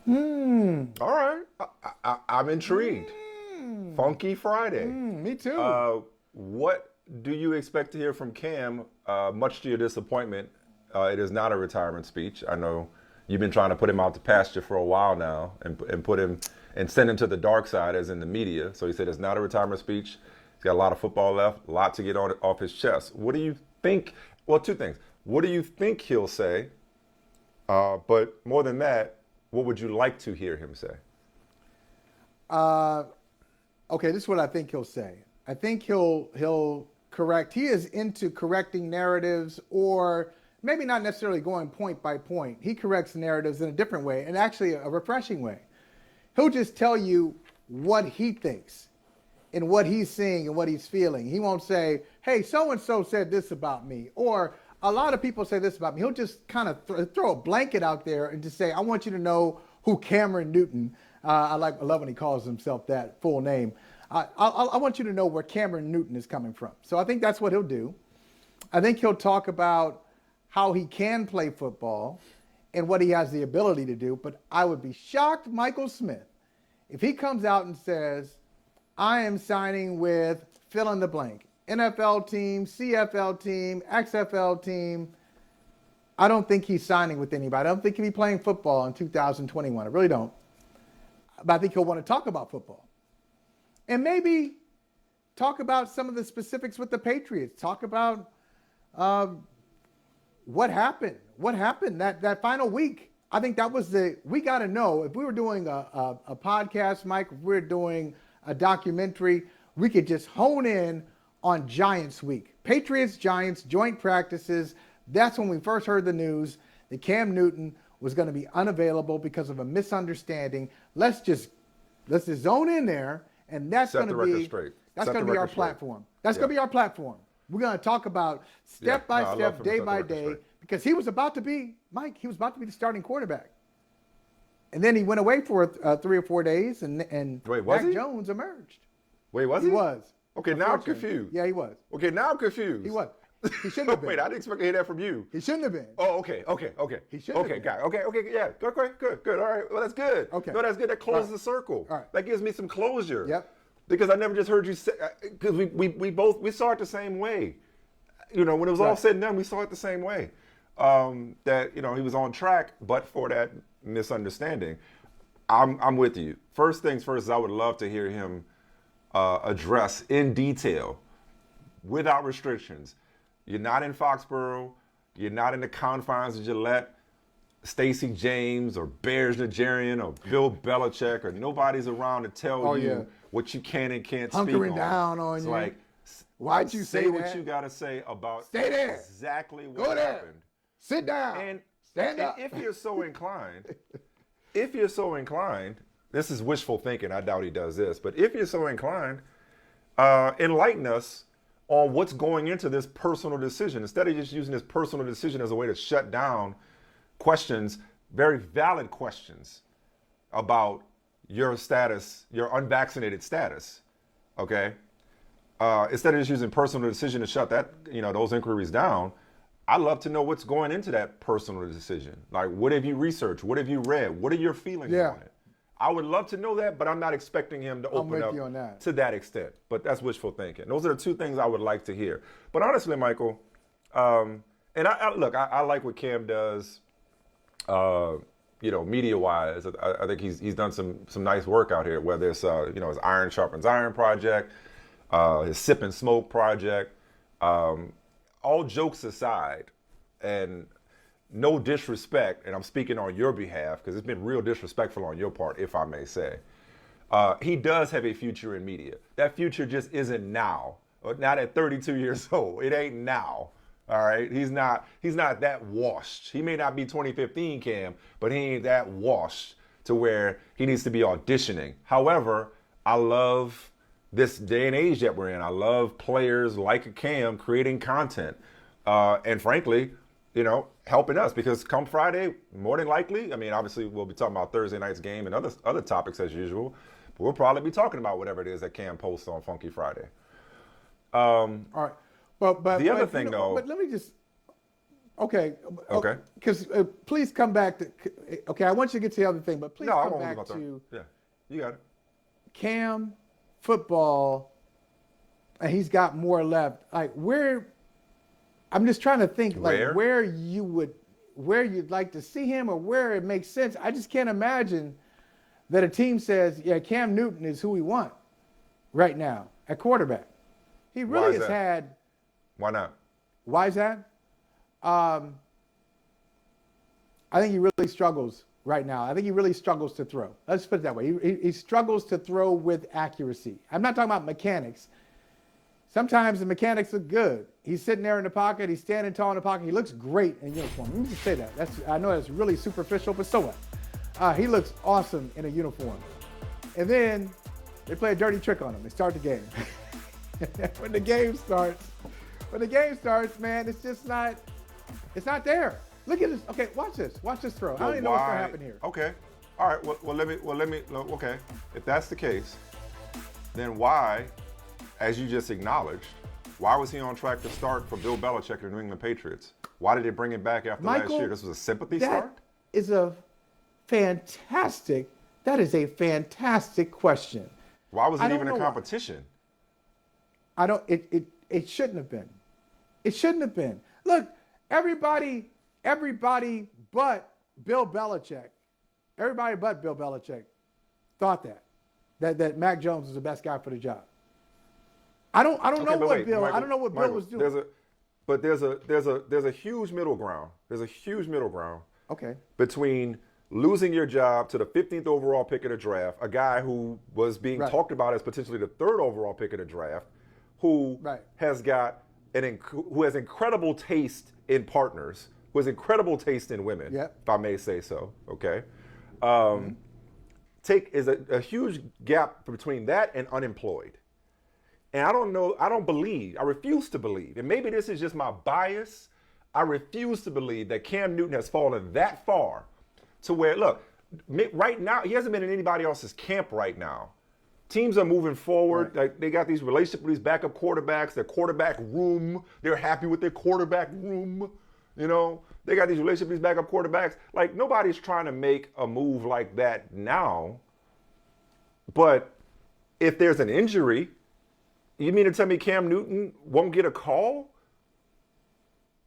All right. I'm intrigued. Funky Friday. Me too. What do you expect to hear from Cam? Much to your disappointment, it is not a retirement speech. I know you've been trying to put him out to pasture for a while now and put him and send him to the dark side, as in the media. So he said it's not a retirement speech. He's got a lot of football left, a lot to get on off his chest. What do you think? Well, two things. What do you think he'll say? But more than that, what would you like to hear him say? Uh, okay, this is what I think he'll say. I think he'll correct. He is into correcting narratives, or maybe not necessarily going point by point. He corrects narratives in a different way, and actually a refreshing way. He'll just tell you what he thinks and what he's seeing and what he's feeling. He won't say, "Hey, so and so said this about me," or "A lot of people say this about me." He'll just kind of throw a blanket out there and just say, "I want you to know who Cameron Newton." I love when he calls himself that full name. I want you to know where Cameron Newton is coming from. So I think that's what he'll do. I think he'll talk about how he can play football and what he has the ability to do. But I would be shocked, Michael Smith, if he comes out and says, "I am signing with fill in the blank, NFL team, CFL team, XFL team." I don't think he's signing with anybody. I don't think he'll be playing football in 2021. I really don't. But I think he'll want to talk about football. And maybe talk about some of the specifics with the Patriots. Talk about what happened. What happened that final week. I think that was we got to know. If we were doing a podcast, Mike, if we were doing a documentary, we could just hone in on Giants week. Patriots, Giants, joint practices. That's when we first heard the news that Cam Newton was going to be unavailable because of a misunderstanding. Let's just zone in there, and that's going to be our platform. That's going to be our platform. We're going to talk about step by step, day by day, because he was about to be the starting quarterback. And then he went away for 3 or 4 days, and Mac Jones emerged. Wait, was he? He was. Okay, now I'm confused. Yeah, he was. Okay, now I'm confused. He was. He shouldn't have been. Wait, I didn't expect to hear that from you. He shouldn't have been. Oh, okay. He shouldn't have been. Got it. Okay, yeah. Good. All right. Well, that's good. Okay. No, that's good. That closes the circle. All right. That gives me some closure. Yep. Because I never just heard you say, because we saw it the same way. You know, when it was all said and done, we saw it the same way. That, he was on track, but for that misunderstanding. I'm with you. First things first, I would love to hear him address in detail, without restrictions. You're not in Foxborough. You're not in the confines of Gillette, Stacey James, or Bears Nigerian, or Bill Belichick, or nobody's around to tell you what you can and can't speak on. Hunkering down on it's you. Like, why'd you say that? what you got to say about Stay there. Exactly what Go there. happened. Sit down. And stand up. If you're so inclined, this is wishful thinking. I doubt he does this, but if you're so inclined, enlighten us on what's going into this personal decision. Instead of just using this personal decision as a way to shut down questions, very valid questions about your status, your unvaccinated status, okay? Instead of just using personal decision to shut those inquiries down, I'd love to know what's going into that personal decision. Like, what have you researched? What have you read? What are your feelings on it? I would love to know that, but I'm not expecting him to open up to that extent. But that's wishful thinking. Those are the two things I would like to hear. But honestly, Michael, and I like what Cam does, media-wise. I think he's done some nice work out here, whether it's, his Iron Sharpens Iron project, his Sip and Smoke project. All jokes aside, and no disrespect, and I'm speaking on your behalf because it's been real disrespectful on your part, if I may say. He does have a future in media. That future just isn't now. Not at 32 years old. It ain't now. All right. He's not that washed. He may not be 2015 Cam, but he ain't that washed to where he needs to be auditioning. However, I love this day and age that we're in. I love players like a Cam creating content. And frankly, helping us, because come Friday, more than likely, obviously we'll be talking about Thursday night's game and other topics as usual, but we'll probably be talking about whatever it is that Cam posts on Funky Friday. All right. But the other thing, though. But let me just Okay. Okay. Because please come back to. Okay, I want you to get to the other thing, but please No, I come won't back go through. to Yeah, you got it. Cam football, and he's got more left. Like where? I'm just trying to think like Where? where you'd like to see him, or where it makes sense. I just can't imagine that a team says, yeah, Cam Newton is who we want right now at quarterback. He Why really is has that? had. Why not? Why is that? I think he really struggles right now. I think he really struggles to throw. Let's put it that way. He struggles to throw with accuracy. I'm not talking about mechanics. Sometimes the mechanics look good. He's sitting there in the pocket. He's standing tall in the pocket. He looks great in uniform. Let me just say that. I know that's really superficial, but so what? He looks awesome in a uniform. And then they play a dirty trick on him. They start the game. When the game starts, man, it's just not. It's not there. Look at this. Okay, watch this. Watch this throw. I don't even know what's gonna happen here. Okay. All right. Let me. Okay. If that's the case, then why, as you just acknowledged, why was he on track to start for Bill Belichick and the New England Patriots? Why did they bring him back after last year? This was a sympathy start? That is a fantastic question. Why was it even a competition? It shouldn't have been. It shouldn't have been. Look, everybody but Bill Belichick, thought that Mac Jones was the best guy for the job. I don't know what Bill was doing. There's a huge middle ground. There's a huge middle ground. Okay. Between losing your job to the 15th overall pick of the draft, a guy who was being talked about as potentially the 3rd overall pick of the draft, who has got who has incredible taste in partners, who has incredible taste in women, if I may say so. Okay. Is a huge gap between that and unemployed. And I refuse to believe, and maybe this is just my bias, I refuse to believe that Cam Newton has fallen that far to where, look, right now, he hasn't been in anybody else's camp right now. Teams are moving forward. Like they got these relationships with these backup quarterbacks, their quarterback room. They're happy with their quarterback room. You know, they got these relationships with these backup quarterbacks. Like nobody's trying to make a move like that now. But if there's an injury, you mean to tell me Cam Newton won't get a call?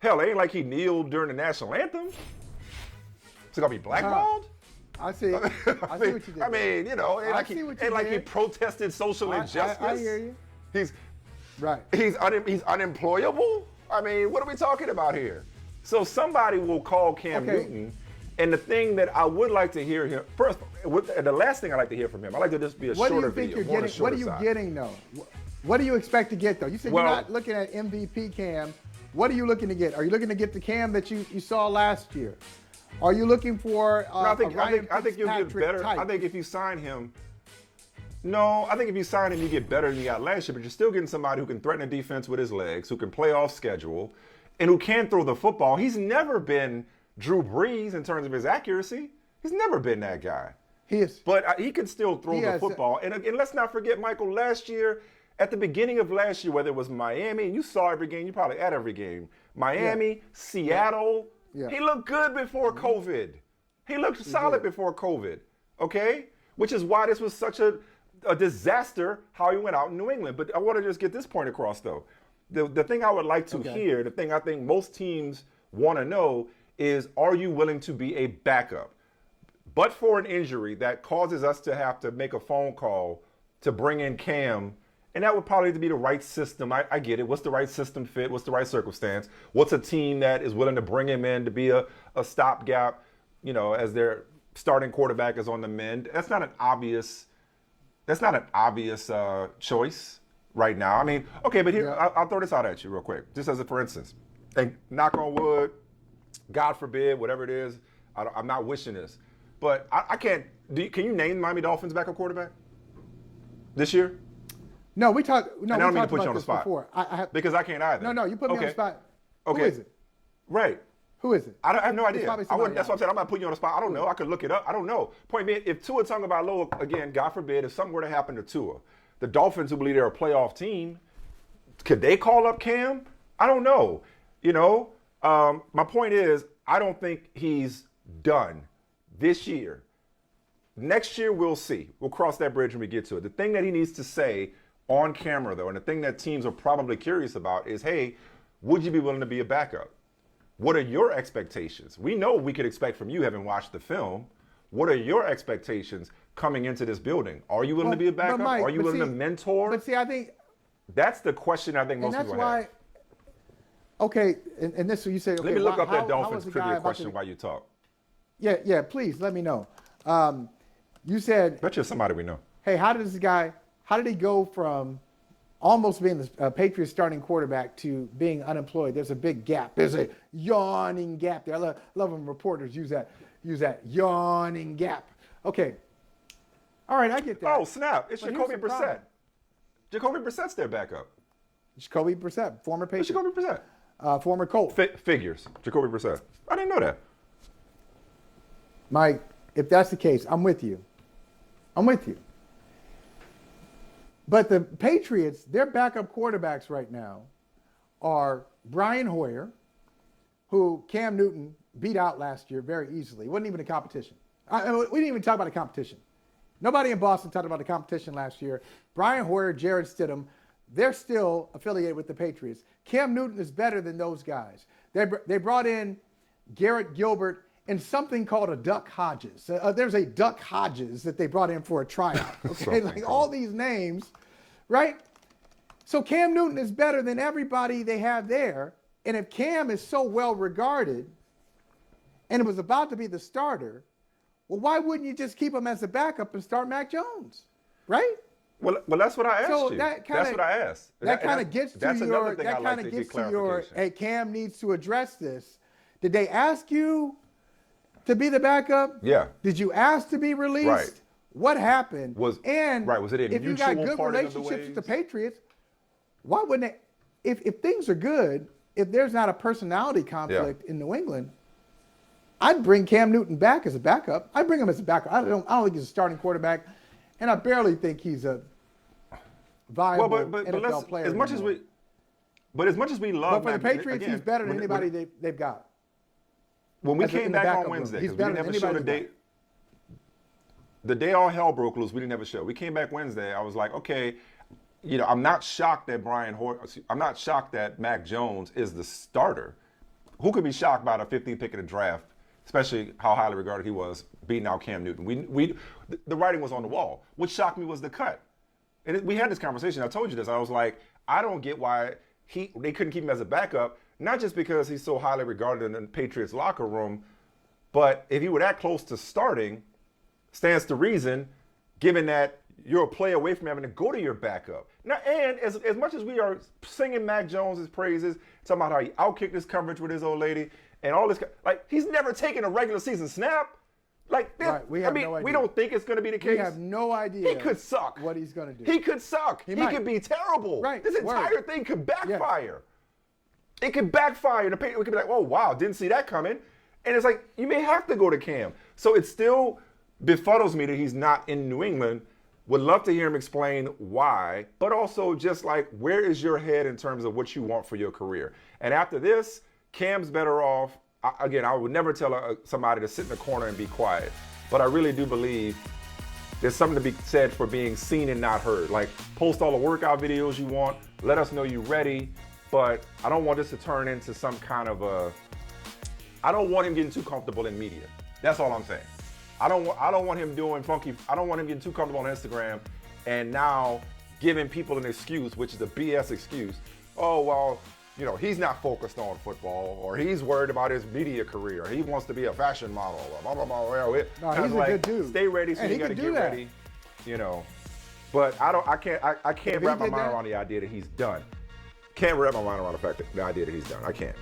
Hell, it ain't like he kneeled during the national anthem. Is he gonna be blackballed? I see. I see what you did. I mean, you know, ain't like he protested social injustice. I hear you. He's right. He's unemployable. I mean, what are we talking about here? So somebody will call Cam Newton, and the thing that I would like to hear him first, the last thing I like to hear from him, I like to just be a shorter video. What are you getting though? What do you expect to get though? You said you're not looking at MVP Cam. What are you looking to get? Are you looking to get the Cam that you saw last year? Are you looking for I think you'll get better. Type? I think if you sign him, you get better than you got last year, but you're still getting somebody who can threaten the defense with his legs, who can play off schedule, and who can throw the football. He's never been Drew Brees in terms of his accuracy. He's never been that guy. He is. But he can still throw the football. And let's not forget, Michael, last year, at the beginning of last year, whether it was Miami, and you saw every game, you probably at every game, Miami, Seattle, he looked good before COVID. He looked solid before COVID, okay? Which is why this was such a disaster how he went out in New England. But I want to just get this point across, though. The thing I would like to hear, the thing I think most teams want to know is, are you willing to be a backup? But for an injury that causes us to have to make a phone call to bring in Cam, and that would probably be the right system. I get it. What's the right system fit? What's the right circumstance? What's a team that is willing to bring him in to be a stopgap, you know, as their starting quarterback is on the mend? That's not an obvious choice right now. I mean, okay, but here, I'll throw this out at you real quick, just as a for instance. And knock on wood, God forbid, whatever it is, I'm not wishing this. But I can't, can you name the Miami Dolphins backup quarterback this year? No, we talked. No, and I don't mean to put you on the spot before. Because I can't either. No, you put me on the spot. Okay. Who is it? Right. Who is it? I have no idea. That's what I'm saying. I'm not putting you on the spot. I don't know. I could look it up. I don't know. Point being, if Tua Tagovailoa, again, God forbid, if something were to happen to Tua, the Dolphins, who believe they're a playoff team, could they call up Cam? I don't know. You know, My point is, I don't think he's done this year. Next year, we'll see. We'll cross that bridge when we get to it. The thing that he needs to say on camera, though, and the thing that teams are probably curious about is, hey, would you be willing to be a backup? What are your expectations? We know we could expect from you, having watched the film. What are your expectations coming into this building? Are you willing to be a backup? Mike, are you willing to mentor? But see, I think that's the question I think most people have. Okay, and this you say. Okay, let me look up that how Dolphins trivia question while you talk. Yeah, please let me know. You said. Bet you're somebody we know. Hey, how did he go from almost being the Patriots starting quarterback to being unemployed? There's a big gap. There's a yawning gap there. I love when reporters use that yawning gap. Okay. All right, I get that. Oh, snap. It's Jacoby Brissett. Jacoby Brissett's their backup. Jacoby Brissett, former Patriot. Jacoby Brissett. Former Colt. Figures. Jacoby Brissett. I didn't know that. Mike, if that's the case, I'm with you. But the Patriots, their backup quarterbacks right now are Brian Hoyer, who Cam Newton beat out last year very easily. It wasn't even a competition. We didn't even talk about a competition. Nobody in Boston talked about the competition last year. Brian Hoyer, Jared Stidham, they're still affiliated with the Patriots. Cam Newton is better than those guys. They brought in Garrett Gilbert and something called a Duck Hodges. There's a Duck Hodges that they brought in for a tryout. Okay, like all these names, right? So Cam Newton is better than everybody they have there. And if Cam is so well regarded and it was about to be the starter, well, why wouldn't you just keep him as a backup and start Mac Jones, right? Well, that's what I asked you. That's what I asked. That kind of gets to your, hey, Cam needs to address this. Did they ask you to be the backup? Yeah. Did you ask to be released? Right. What happened? Was it a if you got good relationships with the Patriots, why wouldn't they? If things are good, if there's not a personality conflict in New England, I'd bring Cam Newton back as a backup. I'd bring him as a backup. I don't think he's a starting quarterback, and I barely think he's a viable NFL player. As much as we love, but for the Patriots, he's better than anybody they've got. When we came back on Wednesday, he's better than anybody. The day all hell broke loose, we didn't have a show. We came back Wednesday. I was like, okay, I'm not shocked that I'm not shocked that Mac Jones is the starter. Who could be shocked by the 15th pick of the draft, especially how highly regarded he was beating out Cam Newton? The writing was on the wall. What shocked me was the cut. And we had this conversation. I told you this. I was like, I don't get why they couldn't keep him as a backup, not just because he's so highly regarded in the Patriots locker room, but if he were that close to starting, stands to reason, given that you're a play away from having to go to your backup. Now, and as much as we are singing Mac Jones' praises, talking about how he outkicked his coverage with his old lady and all this, like, he's never taken a regular season snap. Like, right, we idea. We don't think it's going to be the case. We have no idea. He could suck. What he's going to do. He could suck. He could be terrible. Right. This entire thing could backfire. It could backfire. We could be like, oh, wow, didn't see that coming. And it's like, you may have to go to Cam. So it still befuddles me that he's not in New England. Would love to hear him explain why, but also just like, where is your head in terms of what you want for your career? And after this, Cam's better off. Again, I would never tell somebody to sit in the corner and be quiet, but I really do believe there's something to be said for being seen and not heard. Like, post all the workout videos you want, let us know you're ready, but I don't want this to turn into some kind of I don't want him getting too comfortable in media. That's all I'm saying. I don't want him doing funky. I don't want him getting too comfortable on Instagram and now giving people an excuse, which is a BS excuse. Oh, well, he's not focused on football, or he's worried about his media career, or he wants to be a fashion model, or blah, blah, blah. No, he's a good dude. Stay ready, so you got to get ready. But I can't wrap my mind around the idea that he's done. Can't wrap my mind around the idea that he's done. I can't.